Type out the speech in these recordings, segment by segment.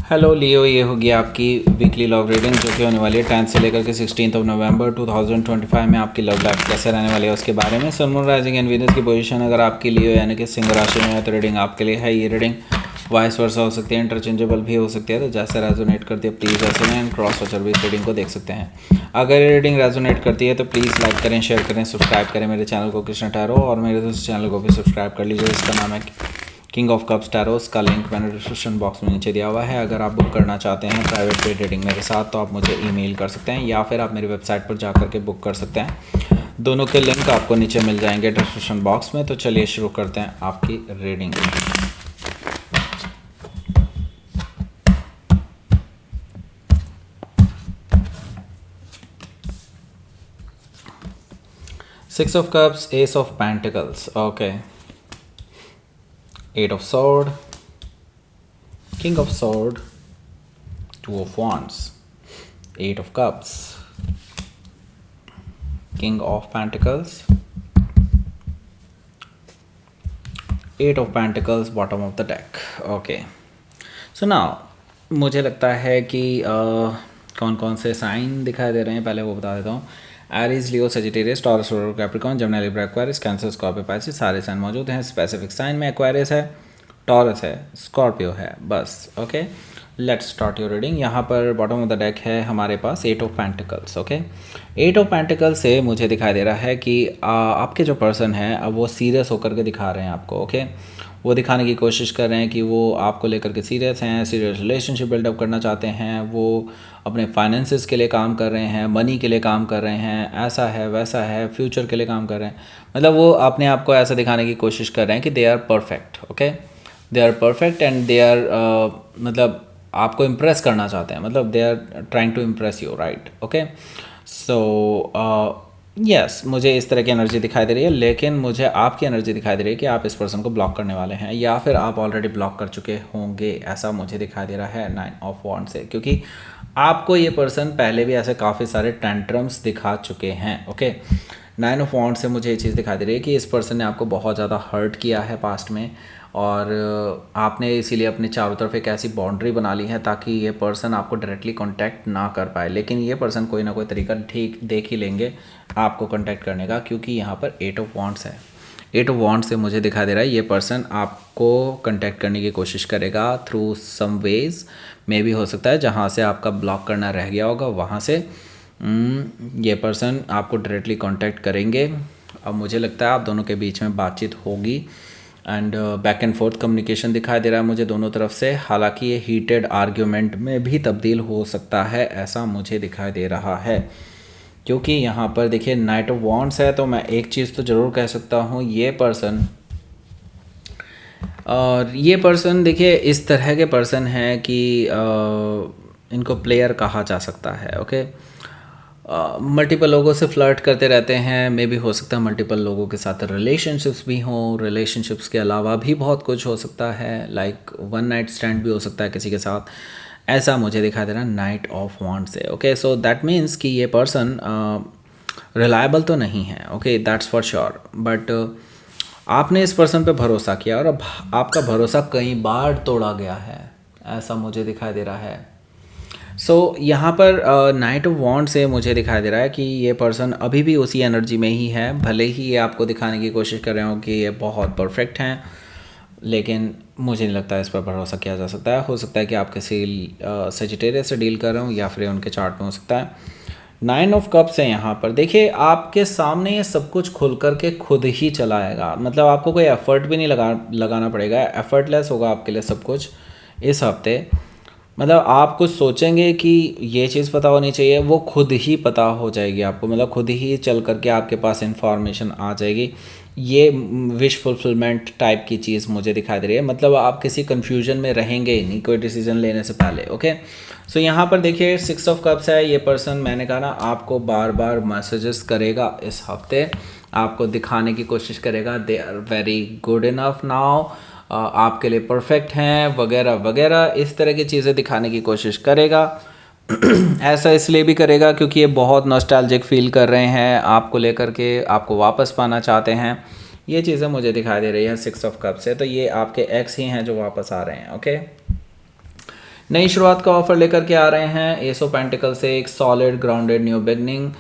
Hello लियो, ये होगी आपकी वीकली लव रीडिंग जो कि होने वाली है 10th से लेकर के 16 नवंबर 2025 में। आपकी लव लाइफ कैसे रहने वाली है उसके बारे में। Sun moon rising and Venus की पोजीशन अगर आपकी लियो यानी कि सिंह राशि में है तो रीडिंग आपके लिए है। ये रीडिंग वाइस वर्सा हो सकती है, इंटरचेंजेबल भी हो सकती है, तो जैसे रेजोनेट करती है प्लीज़ ऐसे में एंड क्रॉस वॉचर भी इस रीडिंग को देख सकते हैं। अगर ये रीडिंग रेजोनेट करती है तो प्लीज़ लाइक करें, शेयर करें, सब्सक्राइब करें मेरे चैनल को कृष्ण टैरो, और मेरे दोस्त चैनल को भी सब्सक्राइब कर लीजिए। इसका नाम है किंग ऑफ कप्स टैरोस का लिंक मैंने डिस्क्रिप्शन बॉक्स में नीचे दिया हुआ है। अगर आप बुक करना चाहते हैं प्राइवेट पेड रीडिंग मेरे साथ तो आप मुझे ईमेल कर सकते हैं या फिर आप मेरी वेबसाइट पर जा करके बुक कर सकते हैं। दोनों के लिंक आपको नीचे मिल जाएंगे डिस्क्रिप्शन बॉक्स में। तो चलिए शुरू करते हैं आपकी reading. Six of cups, ace of pentacles, okay, eight of sword, king of sword, two of wands, eight of cups, king of pentacles, eight of pentacles, bottom of the deck. Okay, so now मुझे लगता है कि कौन कौन से sign दिखाई दे रहे हैं पहले वो बता देता हूँ। Aries, Leo, Sagittarius, Taurus, Capricorn, Gemini, Libra, Aquarius, Cancer, Scorpio, Pisces, सारे साइन मौजूद हैं। स्पेसिफिक साइन में एक्वेरियस है, टॉरस है, स्कॉर्पियो है, बस। Okay, let's start your reading. यहाँ पर बॉटम ऑफ द डेक है हमारे पास eight of pentacles. Okay, eight of pentacles से मुझे दिखाई दे रहा है कि आपके जो पर्सन है अब वो सीरियस होकर के दिखा रहे हैं आपको। ओके, वो दिखाने की कोशिश कर रहे हैं कि वो आपको लेकर के सीरियस हैं, सीरियस रिलेशनशिप बिल्डअप करना चाहते हैं, वो अपने फाइनेंसिस के लिए काम कर रहे हैं, मनी के लिए काम कर रहे हैं, ऐसा है वैसा है, फ्यूचर के लिए काम कर रहे हैं। मतलब वो अपने आप को ऐसा दिखाने की कोशिश कर रहे हैं कि they are perfect. Okay, they are perfect and they are मतलब आपको इम्प्रेस करना चाहते हैं, मतलब they are trying to impress you, right. Okay, so yes, मुझे इस तरह की एनर्जी दिखाई दे रही है, लेकिन मुझे आपकी एनर्जी दिखाई दे रही है कि आप इस पर्सन को ब्लॉक करने वाले हैं या फिर आप ऑलरेडी ब्लॉक कर चुके होंगे, ऐसा मुझे दिखाई दे रहा है 9 ऑफ वॉन्ड से, क्योंकि आपको ये पर्सन पहले भी ऐसे काफ़ी सारे टेंट्रम्स दिखा चुके हैं। ओके, 9 ऑफ वॉन्ड से मुझे ये चीज़ दिखाई दे रही है कि इस पर्सन ने आपको बहुत ज़्यादा हर्ट किया है पास्ट में, और आपने इसीलिए अपने चारों तरफ एक ऐसी बाउंड्री बना ली है ताकि ये पर्सन आपको डायरेक्टली कांटेक्ट ना कर पाए। लेकिन ये पर्सन कोई ना कोई तरीका ठीक देख ही लेंगे आपको कांटेक्ट करने का, क्योंकि यहाँ पर एट ऑफ वॉन्ड्स है। एट ऑफ वॉन्ड्स से मुझे दिखा दे रहा है ये पर्सन आपको कांटेक्ट करने की कोशिश करेगा थ्रू सम वेज। मे भी हो सकता है जहाँ से आपका ब्लॉक करना रह गया होगा वहाँ से ये पर्सन आपको डायरेक्टली कांटेक्ट करेंगे। अब मुझे लगता है आप दोनों के बीच में बातचीत होगी and back and fourth communication दिखाई दे रहा है मुझे दोनों तरफ से। हालांकि ये हीटेड आर्ग्यूमेंट में भी तब्दील हो सकता है, ऐसा मुझे दिखाई दे रहा है, क्योंकि यहाँ पर देखिए नाइट ऑफ वॉन्ड्स है। तो मैं एक चीज़ तो ज़रूर कह सकता हूँ, ये पर्सन और ये पर्सन देखिए इस तरह के पर्सन हैं कि इनको प्लेयर कहा जा सकता है। ओके, मल्टीपल लोगों से फ्लर्ट करते रहते हैं, मे भी हो सकता है मल्टीपल लोगों के साथ रिलेशनशिप्स भी हों, रिलेशनशिप्स के अलावा भी बहुत कुछ हो सकता है, लाइक वन नाइट स्टैंड भी हो सकता है किसी के साथ, ऐसा मुझे दिखाई दे रहा है नाइट ऑफ वॉन्ड से। ओके, सो दैट मीन्स कि ये पर्सन रिलायबल तो नहीं है। Okay, that's for sure, but आपने इस पर्सन पे भरोसा किया और अब आपका भरोसा कई बार तोड़ा गया है, ऐसा मुझे दिखाई दे रहा है। सो यहाँ पर नाइट ऑफ वॉन्ड से मुझे दिखाई दे रहा है कि ये पर्सन अभी भी उसी एनर्जी में ही है, भले ही ये आपको दिखाने की कोशिश कर रहे हो कि ये बहुत परफेक्ट हैं, लेकिन मुझे नहीं लगता इस पर भरोसा किया जा सकता है। हो सकता है कि आप किसी सेजिटेरियस से डील कर रहे हो या फिर उनके चार्ट में हो सकता है। 9 ऑफ कप्स है यहाँ पर, देखिए आपके सामने ये सब कुछ खुल कर के खुद ही चला आएगा, मतलब आपको कोई एफर्ट भी नहीं लगाना पड़ेगा, एफर्टलेस होगा आपके लिए सब कुछ इस हफ्ते। मतलब आप कुछ सोचेंगे कि ये चीज़ पता होनी चाहिए, वो खुद ही पता हो जाएगी आपको, मतलब खुद ही चल करके आपके पास इंफॉर्मेशन आ जाएगी। ये विश फुलफिलमेंट टाइप की चीज़ मुझे दिखाई दे रही है, मतलब आप किसी कन्फ्यूजन में रहेंगे ही नहीं कोई डिसीजन लेने से पहले। ओके, सो यहाँ पर देखिए 6 ऑफ कप्स है, ये पर्सन मैंने कहा ना आपको बार बार मैसेजेस करेगा इस हफ्ते, आपको दिखाने की कोशिश करेगा they are very good enough now, आपके लिए परफेक्ट हैं वगैरह वगैरह, इस तरह की चीज़ें दिखाने की कोशिश करेगा। ऐसा इसलिए भी करेगा क्योंकि ये बहुत नॉस्टैल्जिक फील कर रहे हैं आपको लेकर के, आपको वापस पाना चाहते हैं, ये चीज़ें मुझे दिखाई दे रही है 6 ऑफ कप से। तो ये आपके एक्स ही हैं जो वापस आ रहे हैं। ओके, नई शुरुआत का ऑफर लेकर के आ रहे हैं एस ऑफ पेंटिकल से, एक solid grounded new beginning,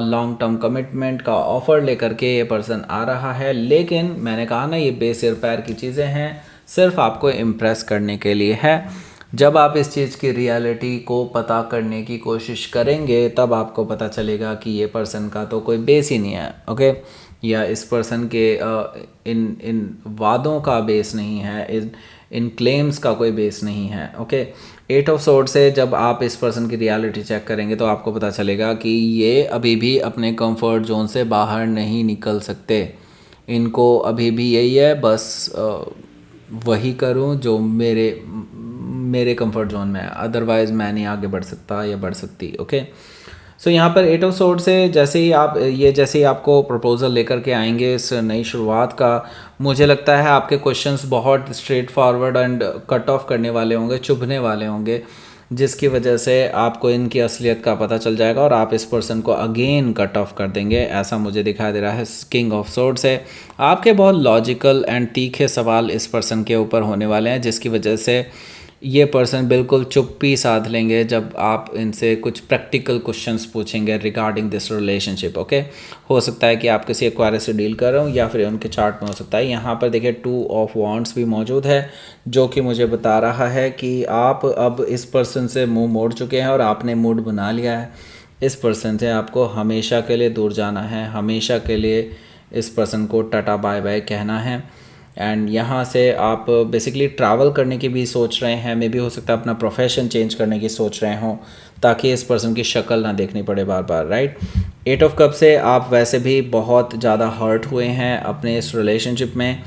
long term commitment का ऑफर लेकर के ये पर्सन आ रहा है। लेकिन मैंने कहा ना, ये बेसिर पैर की चीज़ें हैं, सिर्फ आपको इम्प्रेस करने के लिए है। जब आप इस चीज़ की रियलिटी को पता करने की कोशिश करेंगे तब आपको पता चलेगा कि ये पर्सन का तो कोई बेस ही नहीं है, ओके, या इस पर्सन के इन इन वादों का बेस नहीं है, इन क्लेम्स का कोई बेस नहीं है, ओके। एट ऑफ सोर्ड से जब आप इस पर्सन की रियलिटी चेक करेंगे तो आपको पता चलेगा कि ये अभी भी अपने कंफर्ट जोन से बाहर नहीं निकल सकते। इनको अभी भी यही है, बस वही करूं जो मेरे कंफर्ट जोन में है, अदरवाइज़ मैं नहीं आगे बढ़ सकता या बढ़ सकती, ओके। सो यहाँ पर एट ऑफ सोर्ड से जैसे ही आपको प्रपोजल लेकर के आएंगे इस नई शुरुआत का, मुझे लगता है आपके क्वेश्चंस बहुत straight forward and cut off करने वाले होंगे, चुभने वाले होंगे, जिसकी वजह से आपको इनकी असलियत का पता चल जाएगा और आप इस पर्सन को अगेन कट ऑफ कर देंगे, ऐसा मुझे दिखाई दे रहा है। किंग ऑफ सोर्ड से आपके बहुत लॉजिकल एंड तीखे सवाल इस पर्सन के ऊपर होने वाले हैं, जिसकी वजह से ये पर्सन बिल्कुल चुप्पी साध लेंगे जब आप इनसे कुछ प्रैक्टिकल क्वेश्चंस पूछेंगे रिगार्डिंग दिस रिलेशनशिप, ओके। हो सकता है कि आप किसी एक्वायरर से डील कर रहे हो या फिर उनके चार्ट में हो सकता है। यहाँ पर देखिए 2 ऑफ वॉन्ड्स भी मौजूद है, जो कि मुझे बता रहा है कि आप अब इस पर्सन से मुंह मोड़ चुके हैं और आपने मूड बना लिया है। इस पर्सन से आपको हमेशा के लिए दूर जाना है, हमेशा के लिए इस पर्सन को टाटा बाय बाय कहना है। एंड यहाँ से आप बेसिकली ट्रैवल करने की भी सोच रहे हैं, मे भी हो सकता है अपना प्रोफेशन चेंज करने की सोच रहे हों, ताकि इस पर्सन की शक्ल ना देखनी पड़े बार बार, राइट। 8 ऑफ कप से आप वैसे भी बहुत ज़्यादा हर्ट हुए हैं अपने इस रिलेशनशिप में,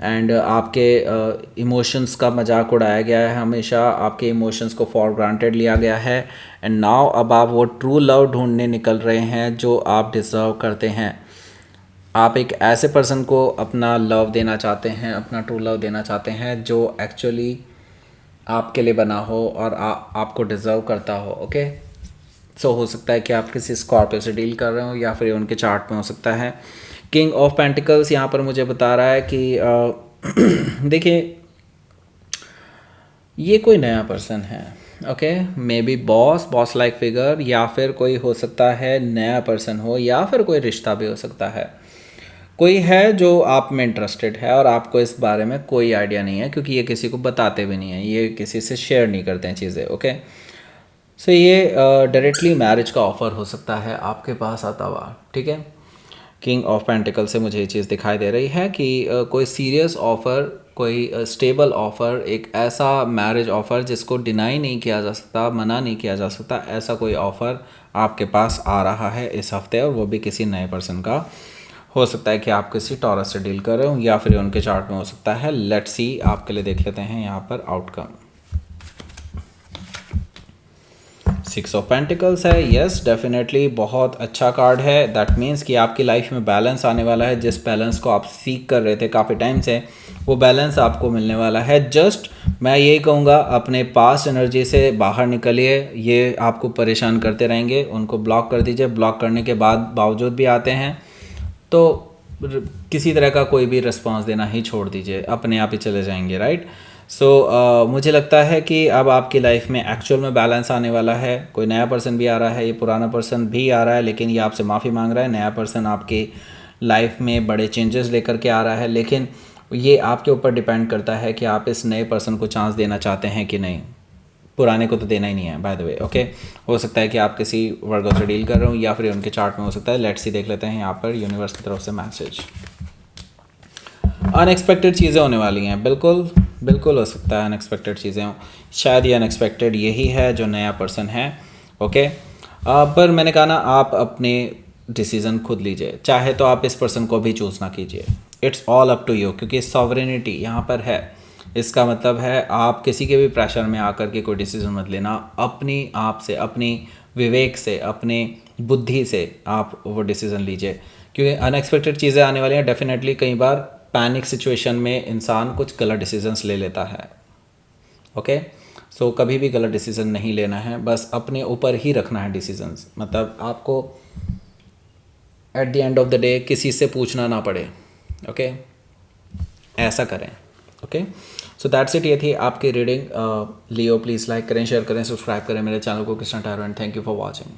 एंड आपके इमोशंस का मजाक उड़ाया गया है, हमेशा आपके इमोशंस को फॉर ग्रांटेड लिया गया है। एंड नाउ अब आप वो ट्रू लव ढूंढने निकल रहे हैं जो आप डिज़र्व करते हैं। आप एक ऐसे पर्सन को अपना लव देना चाहते हैं, अपना ट्रू लव देना चाहते हैं जो एक्चुअली आपके लिए बना हो और आपको डिज़र्व करता हो, ओके। सो हो सकता है कि आप किसी स्कॉर्पियो से डील कर रहे हो या फिर उनके चार्ट में हो सकता है। किंग ऑफ पेंटिकल्स यहाँ पर मुझे बता रहा है कि देखिए, ये कोई नया पर्सन है, okay, may be boss like figure, या फिर कोई हो सकता है नया पर्सन हो, या फिर कोई रिश्ता भी हो सकता है। कोई है जो आप में इंटरेस्टेड है और आपको इस बारे में कोई आइडिया नहीं है, क्योंकि ये किसी को बताते भी नहीं हैं, ये किसी से शेयर नहीं करते हैं चीज़ें, ओके। सो ये डायरेक्टली मैरिज का ऑफ़र हो सकता है आपके पास आता हुआ, ठीक है। किंग ऑफ पेंटिकल से मुझे ये चीज़ दिखाई दे रही है कि कोई सीरियस ऑफ़र, कोई स्टेबल ऑफ़र, एक ऐसा मैरिज ऑफ़र जिसको डिनाई नहीं किया जा सकता, मना नहीं किया जा सकता, ऐसा कोई ऑफ़र आपके पास आ रहा है इस हफ्ते, और वो भी किसी नए पर्सन का। हो सकता है कि आप किसी टॉरस से डील कर रहे हो या फिर उनके चार्ट में हो सकता है। लेट्स सी, आपके लिए देख लेते हैं यहाँ पर आउटकम। 6 ऑफ पेंटिकल्स है, यस डेफिनेटली बहुत अच्छा कार्ड है। दैट मीन्स कि आपकी लाइफ में बैलेंस आने वाला है, जिस बैलेंस को आप सीख कर रहे थे काफ़ी टाइम से, वो बैलेंस आपको मिलने वाला है। जस्ट मैं यही कहूँगा, अपने पास्ट एनर्जी से बाहर निकलिए, ये आपको परेशान करते रहेंगे, उनको ब्लॉक कर दीजिए। ब्लॉक करने के बावजूद भी आते हैं तो किसी तरह का कोई भी रिस्पांस देना ही छोड़ दीजिए, अपने आप ही चले जाएंगे, राइट। सो मुझे लगता है कि अब आपकी लाइफ में एक्चुअल में बैलेंस आने वाला है। कोई नया पर्सन भी आ रहा है, ये पुराना पर्सन भी आ रहा है, लेकिन ये आपसे माफ़ी मांग रहा है। नया पर्सन आपकी लाइफ में बड़े चेंजेस लेकर के आ रहा है, लेकिन ये आपके ऊपर डिपेंड करता है कि आप इस नए पर्सन को चांस देना चाहते हैं कि नहीं। पुराने को तो देना ही नहीं है, बाय द वे, ओके। हो सकता है कि आप किसी वर्गों से डील कर रहे हो या फिर उनके चार्ट में हो सकता है। लेट्स सी, देख लेते हैं यहाँ पर यूनिवर्स की तरफ से मैसेज। अनएक्सपेक्टेड चीज़ें होने वाली हैं, बिल्कुल बिल्कुल हो सकता है अनएक्सपेक्टेड चीज़ें हों। शायद ये अनएक्सपेक्टेड यही है जो नया पर्सन है, ओके। पर मैंने कहा ना, आप अपने डिसीज़न खुद लीजिए, चाहे तो आप इस पर्सन को भी चूज़ ना कीजिए, it's all up to you, क्योंकि सॉवरेनिटी यहाँ पर है। इसका मतलब है आप किसी के भी प्रेशर में आकर के कोई डिसीज़न मत लेना, अपनी आप से, अपनी विवेक से, अपने बुद्धि से आप वो डिसीज़न लीजिए, क्योंकि अनएक्सपेक्टेड चीज़ें आने वाली हैं। डेफिनेटली कई बार पैनिक सिचुएशन में इंसान कुछ गलत डिसीजंस ले लेता है, ओके। सो कभी भी गलत डिसीज़न नहीं लेना है, बस अपने ऊपर ही रखना है डिसीजंस। मतलब आपको at the end of the day किसी से पूछना ना पड़े, ओके। ऐसा करें, ओके, सो दैट्स इट। ये थी आपकी रीडिंग। लियो प्लीज़ लाइक करें, शेयर करें, सब्सक्राइब करें मेरे चैनल को Krishna tarot, and thank you for watching.